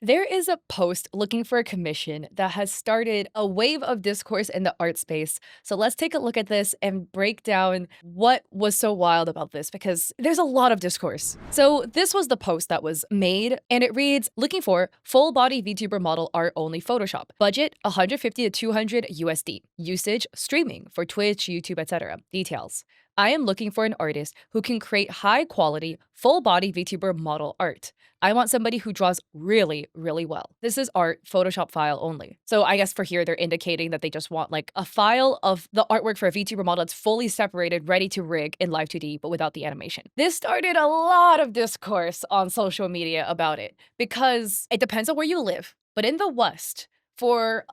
There is a post looking for a commission that has started a wave of discourse in the art space. So let's take a look at this and break down what was so wild about this because there's a lot of discourse. So this was the post that was made and it reads looking for full body VTuber model art only Photoshop. Budget 150 to 200 USD. Usage streaming for Twitch, YouTube, etc. Details. I am looking for an artist who can create high quality, full body VTuber model art. I want somebody who draws really, really well. This is art, Photoshop file only. So I guess for here, they're indicating that they just want like a file of the artwork for a VTuber model that's fully separated, ready to rig in Live 2D, but without the animation. This started a lot of discourse on social media about it because it depends on where you live. But in the West, for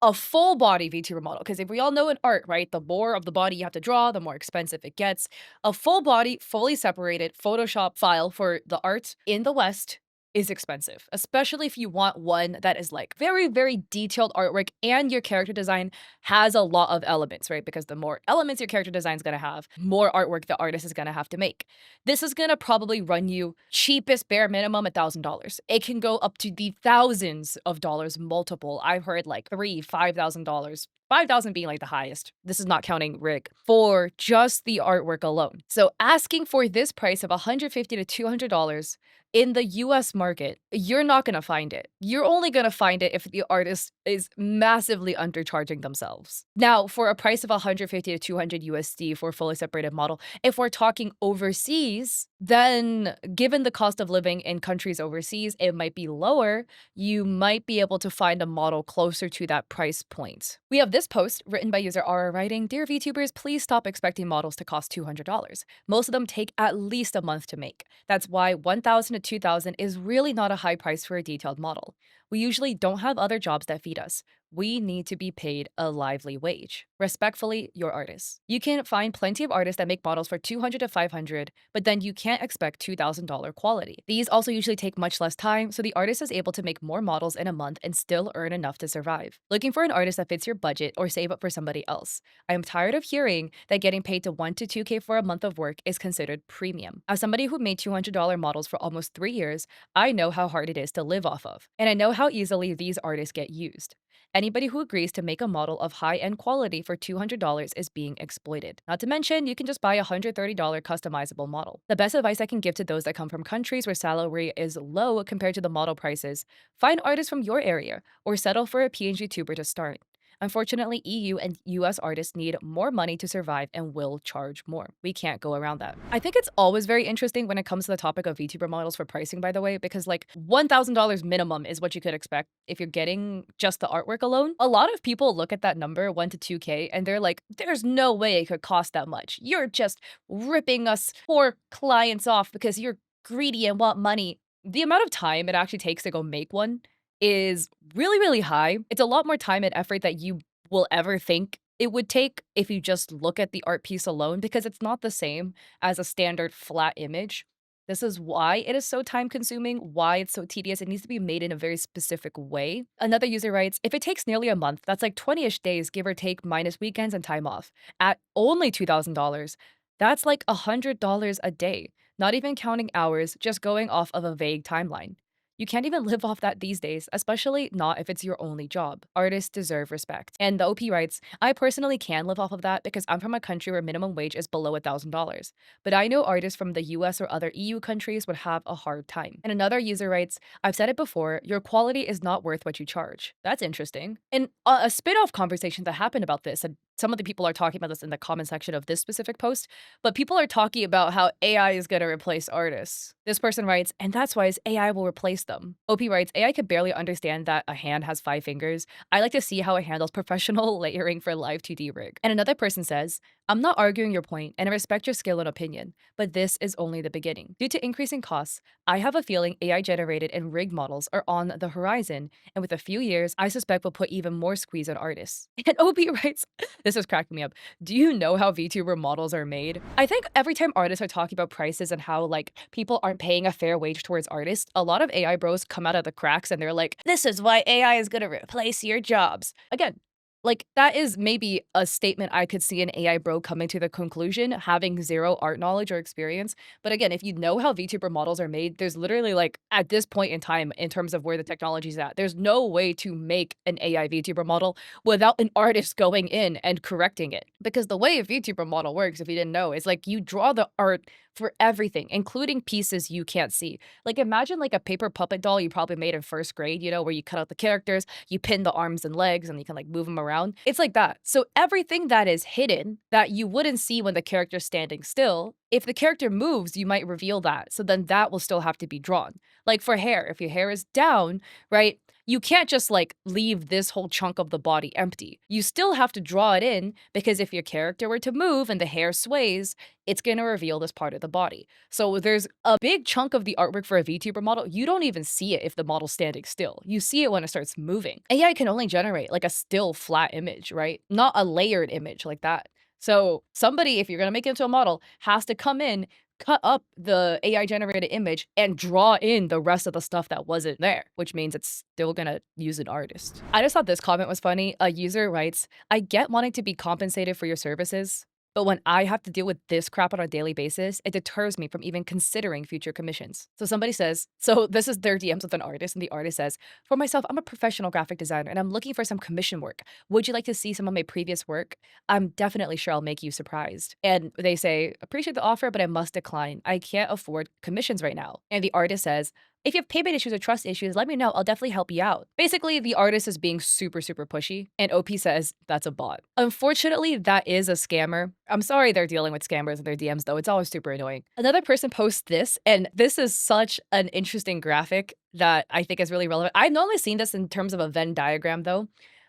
a full body VTuber model, because if we all know in art, right, the more of the body you have to draw, the more expensive it gets. A full body, fully separated Photoshop file for the art in the West is expensive, especially if you want one that is like very, very detailed artwork and your character design has a lot of elements, right? Because the more elements your character design is going to have, more artwork the artist is going to have to make. This is going to probably run you cheapest bare minimum $1,000. It can go up to the thousands of dollars multiple. I've heard like $5,000. 5,000 being like the highest. This is not counting rig for just the artwork alone. So asking for this price of $150 to $200 in the US market, you're not going to find it. You're only going to find it if the artist is massively undercharging themselves. Now, for a price of 150 to 200 USD for a fully separated model, if we're talking overseas, then given the cost of living in countries overseas, it might be lower. You might be able to find a model closer to that price point. We have this post written by user RR writing, "Dear VTubers, please stop expecting models to cost $200. Most of them take at least a month to make. That's why 1,000 to 2,000 is really not a high price for a detailed model. We usually don't have other jobs that feed us. We need to be paid a lively wage. Respectfully, your artists." You can find plenty of artists that make models for 200 to 500, but then you can't expect $2,000 quality. These also usually take much less time, so the artist is able to make more models in a month and still earn enough to survive. Looking for an artist that fits your budget or save up for somebody else. I am tired of hearing that getting paid to 1 to 2K for a month of work is considered premium. As somebody who made $200 models for almost 3 years, I know how hard it is to live off of, and I know how easily these artists get used. Anybody who agrees to make a model of high-end quality for $200 is being exploited. Not to mention, you can just buy a $130 customizable model. The best advice I can give to those that come from countries where salary is low compared to the model prices, find artists from your area or settle for a PNG tuber to start. Unfortunately, EU and US artists need more money to survive and will charge more. We can't go around that. I think it's always very interesting when it comes to the topic of VTuber models for pricing, by the way, because like $1,000 minimum is what you could expect if you're getting just the artwork alone. A lot of people look at that number, 1 to 2K, and they're like, there's no way it could cost that much. You're just ripping us poor clients off because you're greedy and want money. The amount of time it actually takes to go make one is really, really high. It's a lot more time and effort that you will ever think it would take if you just look at the art piece alone, because it's not the same as a standard flat image. This is why it is so time consuming, why it's so tedious. It needs to be made in a very specific way. Another user writes, if it takes nearly a month, that's like 20-ish days, give or take, minus weekends and time off, at only $2,000, that's like $100 a day, not even counting hours, just going off of a vague timeline. You can't even live off that these days, especially not if it's your only job. Artists deserve respect. And the OP writes, I personally can live off of that because I'm from a country where minimum wage is below $1,000. But I know artists from the US or other EU countries would have a hard time. And another user writes, I've said it before, your quality is not worth what you charge. That's interesting. And a spin-off conversation that happened about this, and some of the people are talking about this in the comment section of this specific post, but people are talking about how AI is going to replace artists. This person writes, and that's why AI will replace them. OP writes, AI could barely understand that a hand has 5 fingers. I like to see how it handles professional layering for live 2D rig. And another person says, I'm not arguing your point, and I respect your skill and opinion, but this is only the beginning. Due to increasing costs, I have a feeling AI-generated and rig models are on the horizon, and with a few years, I suspect will put even more squeeze on artists. And OP writes, this is cracking me up. Do you know how VTuber models are made? I think every time artists are talking about prices and how like people aren't paying a fair wage towards artists, a lot of AI bros come out of the cracks and they're like, this is why AI is gonna replace your jobs. Again, Like, that is maybe a statement I could see an AI bro coming to the conclusion, having 0 art knowledge or experience. But again, if you know how VTuber models are made, there's literally, like, at this point in time, in terms of where the technology's at, there's no way to make an AI VTuber model without an artist going in and correcting it. Because the way a VTuber model works, if you didn't know, is like you draw the art for everything, including pieces you can't see. Like, imagine like a paper puppet doll you probably made in 1st grade, you know, where you cut out the characters, you pin the arms and legs, and you can like move them around. It's like that. So everything that is hidden that you wouldn't see when the character's standing still, if the character moves, you might reveal that. So then that will still have to be drawn. Like for hair, if your hair is down, right? You can't just like leave this whole chunk of the body empty. You still have to draw it in because if your character were to move and the hair sways, it's going to reveal this part of the body. So there's a big chunk of the artwork for a VTuber model. You don't even see it if the model's standing still. You see it when it starts moving. AI can only generate like a still flat image, right? Not a layered image like that. So somebody, if you're going to make it into a model, has to come in, cut up the AI generated image and draw in the rest of the stuff that wasn't there, which means it's still gonna use an artist. I just thought this comment was funny. A user writes, I get wanting to be compensated for your services, but when I have to deal with this crap on a daily basis, it deters me from even considering future commissions. So somebody says, so this is their DMs with an artist, and the artist says, for myself, I'm a professional graphic designer and I'm looking for some commission work. Would you like to see some of my previous work? I'm definitely sure I'll make you surprised. And they say, appreciate the offer, but I must decline. I can't afford commissions right now. And the artist says, if you have payment issues or trust issues, let me know. I'll definitely help you out. Basically, the artist is being super, super pushy, and OP says that's a bot. Unfortunately, that is a scammer. I'm sorry they're dealing with scammers in their DMs, though. It's always super annoying. Another person posts this, and this is such an interesting graphic that I think is really relevant. I've only seen this in terms of a Venn diagram, though,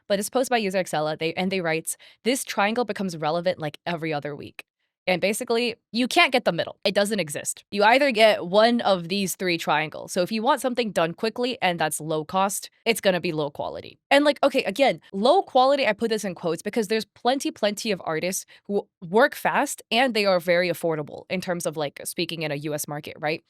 but it's posted by user Excella. They writes, this triangle becomes relevant like every other week. And basically, you can't get the middle. It doesn't exist. You either get one of these 3 triangles. So if you want something done quickly and that's low cost, it's gonna be low quality. And like, okay, again, low quality, I put this in quotes because there's plenty of artists who work fast and they are very affordable in terms of like speaking in a US market, right?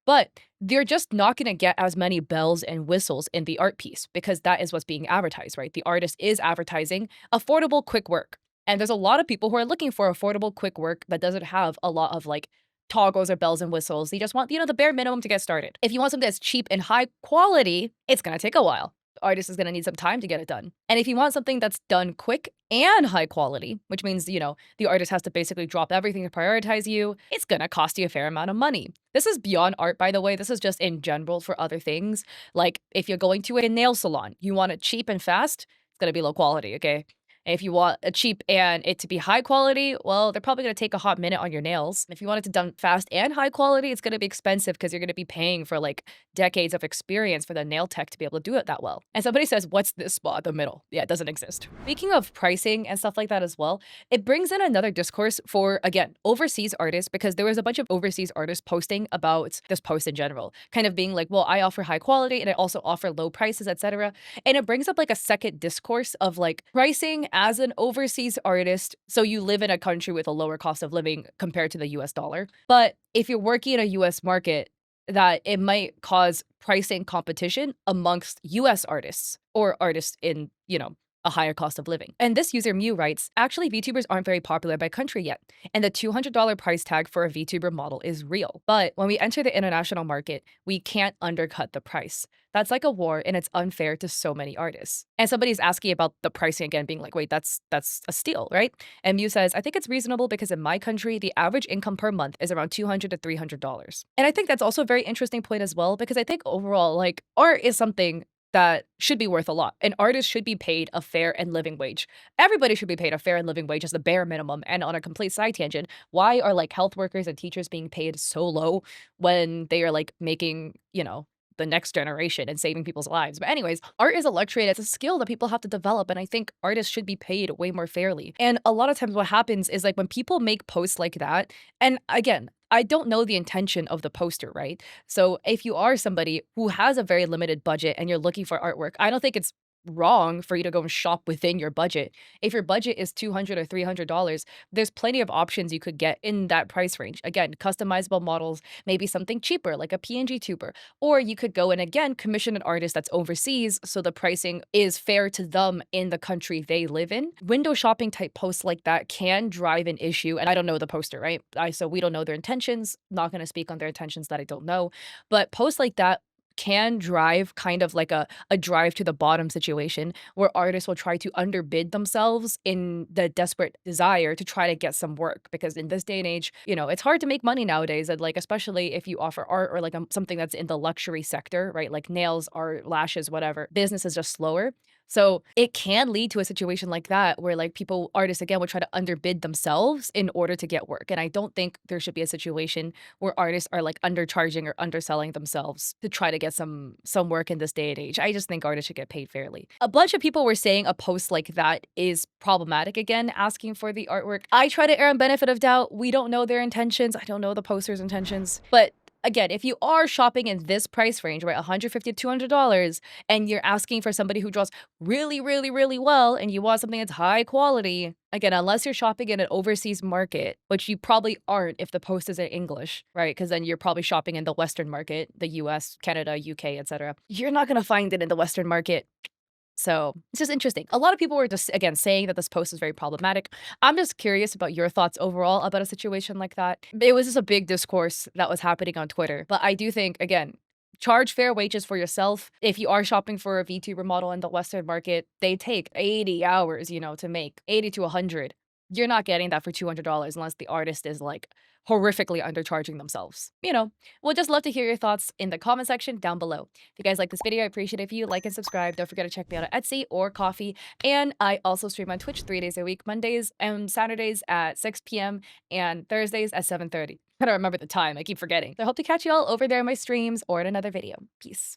But they're just not going to get as many bells and whistles in the art piece because that is what's being advertised, right? The artist is advertising affordable, quick work. And there's a lot of people who are looking for affordable, quick work that doesn't have a lot of like toggles or bells and whistles. They just want, you know, the bare minimum to get started. If you want something that's cheap and high quality, it's going to take a while. The artist is going to need some time to get it done. And if you want something that's done quick and high quality, which means, you know, the artist has to basically drop everything to prioritize you, it's going to cost you a fair amount of money. This is beyond art, by the way. This is just in general for other things. Like if you're going to a nail salon, you want it cheap and fast, it's going to be low quality, okay? And if you want a cheap and it to be high quality, well, they're probably going to take a hot minute on your nails. If you want it to done fast and high quality, it's going to be expensive because you're going to be paying for like decades of experience for the nail tech to be able to do it that well. And somebody says, what's this spot, the middle? Yeah, it doesn't exist. Speaking of pricing and stuff like that as well, it brings in another discourse for, again, overseas artists, because there was a bunch of overseas artists posting about this post in general, kind of being like, well, I offer high quality and I also offer low prices, etc. And it brings up like a second discourse of like pricing as an overseas artist. So you live in a country with a lower cost of living compared to the US dollar. But if you're working in a US market, that it might cause pricing competition amongst US artists or artists in, you know, a higher cost of living. And this user Mew writes, actually, VTubers aren't very popular by country yet, and the $200 price tag for a VTuber model is real. But when we enter the international market, we can't undercut the price. That's like a war, and it's unfair to so many artists. And somebody's asking about the pricing again, being like, wait, that's a steal, right? And Mew says, I think it's reasonable because in my country, the average income per month is around $200 to $300. And I think that's also a very interesting point as well, because I think overall, like, art is something that should be worth a lot. An artist should be paid a fair and living wage. Everybody should be paid a fair and living wage as the bare minimum. And on a complete side tangent, why are like health workers and teachers being paid so low when they are like making, you know, the next generation and saving people's lives? But anyways, art is a luxury and it's a skill that people have to develop. And I think artists should be paid way more fairly. And a lot of times what happens is like when people make posts like that, and again, I don't know the intention of the poster, right? So if you are somebody who has a very limited budget and you're looking for artwork, I don't think it's wrong for you to go and shop within your budget. If your budget is $200 or $300, there's plenty of options you could get in that price range. Again, customizable models, maybe something cheaper like a PNG tuber, or you could go and again commission an artist that's overseas so the pricing is fair to them in the country they live in. Window shopping type posts like that can drive an issue, and I don't know the poster, right? So we don't know their intentions. Not going to speak on their intentions that I don't know, but posts like that can drive kind of like a drive to the bottom situation where artists will try to underbid themselves in the desperate desire to try to get some work, because in this day and age, it's hard to make money nowadays, and like especially if you offer art or like something that's in the luxury sector, right? Like nails, art, lashes, whatever. Business is just slower. So it can lead to a situation like that where like artists again would try to underbid themselves in order to get work. And I don't think there should be a situation where artists are like undercharging or underselling themselves to try to get some work in this day and age. I just think artists should get paid fairly. A bunch of people were saying a post like that is problematic again, asking for the artwork. I try to err on benefit of doubt. We don't know their intentions. I don't know the poster's intentions. But again, if you are shopping in this price range, right, $150 to $200, and you're asking for somebody who draws really, really, really well, and you want something that's high quality, again, unless you're shopping in an overseas market, which you probably aren't if the post is in English, right? Because then you're probably shopping in the Western market, the US, Canada, UK, etc. You're not going to find it in the Western market. So it's just interesting. A lot of people were just, again, saying that this post is very problematic. I'm just curious about your thoughts overall about a situation like that. It was just a big discourse that was happening on Twitter. But I do think, again, charge fair wages for yourself. If you are shopping for a VTuber model in the Western market, they take 80 hours, to make 80 to 100. You're not getting that for $200 unless the artist is like horrifically undercharging themselves. We'll just love to hear your thoughts in the comment section down below. If you guys like this video, I appreciate it if you like and subscribe. Don't forget to check me out on Etsy or Coffee. And I also stream on Twitch 3 days a week, Mondays and Saturdays at 6 p.m. and Thursdays at 7:30. I don't remember the time. I keep forgetting. So I hope to catch you all over there in my streams or in another video. Peace.